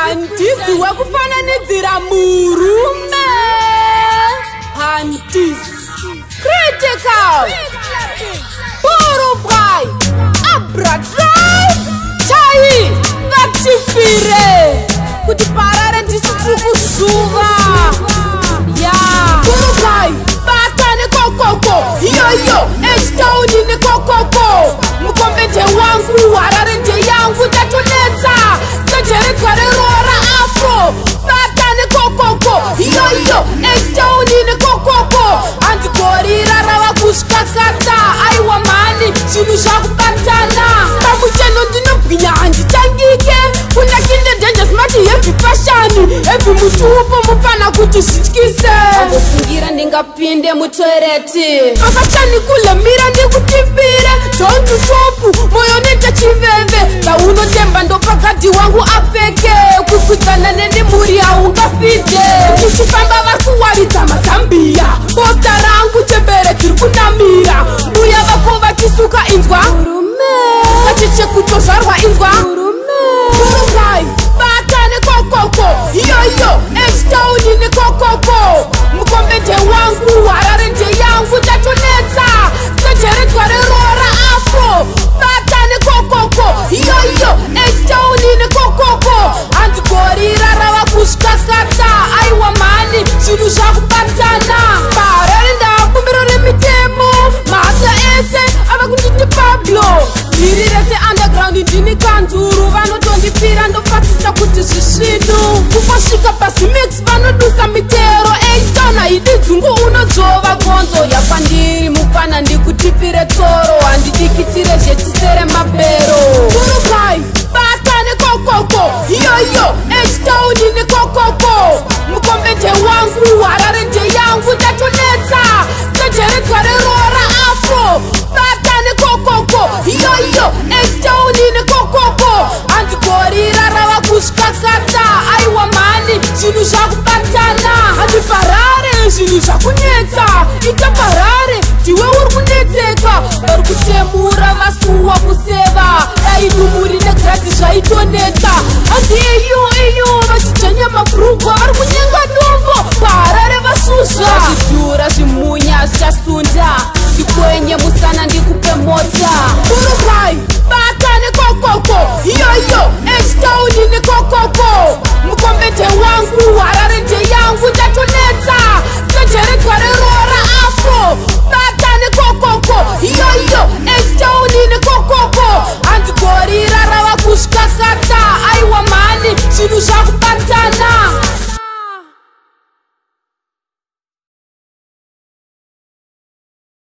handisi wekufananidzira murume. Handisi critical Burubwai Abradrai Chai Vatipire kuti parare ndisi tikuzuva. Burubwai batane kokoko iyoyo echitauni nekokoko mukombete wangu harare ndeyangu tatonetsa sejeredzwa rerora afro batane kokoko iyoyo echitauni nekokoko andigorira rava kusvikakata aiwa mhani zvinhu zvakubatana pamucheno ndinobwinya handitangike kuna kinde denje smati heavy fashion heavy mutupo mupana kuti zvityise agofungira ndingapinde mutoireti akachani kulemira ndikutipire dontutopu moyo nete chiveve daunotemba ndopagadi wangu apfeke kukwidzana nendimuri haungafide kuchifamba vari kuwaridza mazambiya bota rangu chembere dziri kunamira mbuya vako vachisuka inzwa vachichekutozvarwa inzwa Burubwai batane kokoko iyoyo echitauni nekokoko mukombete wangu harare ndeyangu tatonetsa sejeredzwa rerora afro batane kokoko iyoyo echitauni nekokoko handigorira rava kusvikakata aiwa mhani zvinhu zvakubatana parare ndakumbiro remitemo mhasa ese ava kunditi pablo iri rese underground ndini kanzuru vanotondipira ndopasisa kuti zvisvinu kukosvika pasimix vanodusa mitero eitona haidi dzungu unodzova gonzo yapandiri mupana ndikutipire tsoro handidikitire zvetisere mabero Burubwai batane kokoko iyoyo echitauni nekokoko mukombete wangu harare ndeyangu tatonetsa sejeredzwa rerora afro batane kokoko iyoyo echitauni nekokoko handigorira rava kusvikakata aiwa mhani zvinhu zvakubatana handiparare zvinhu zvakunetsa itaparare ndiwe uri kunetseka vari kutemura vasuwa kuseva daidumuri negrasi zvaitonetsa handi iyo vachijanya mabhurugwa vari kunyenga dombo parare vasuzva zvidhura zvimunya zvichasunda ndikwenye musana ndikupe mota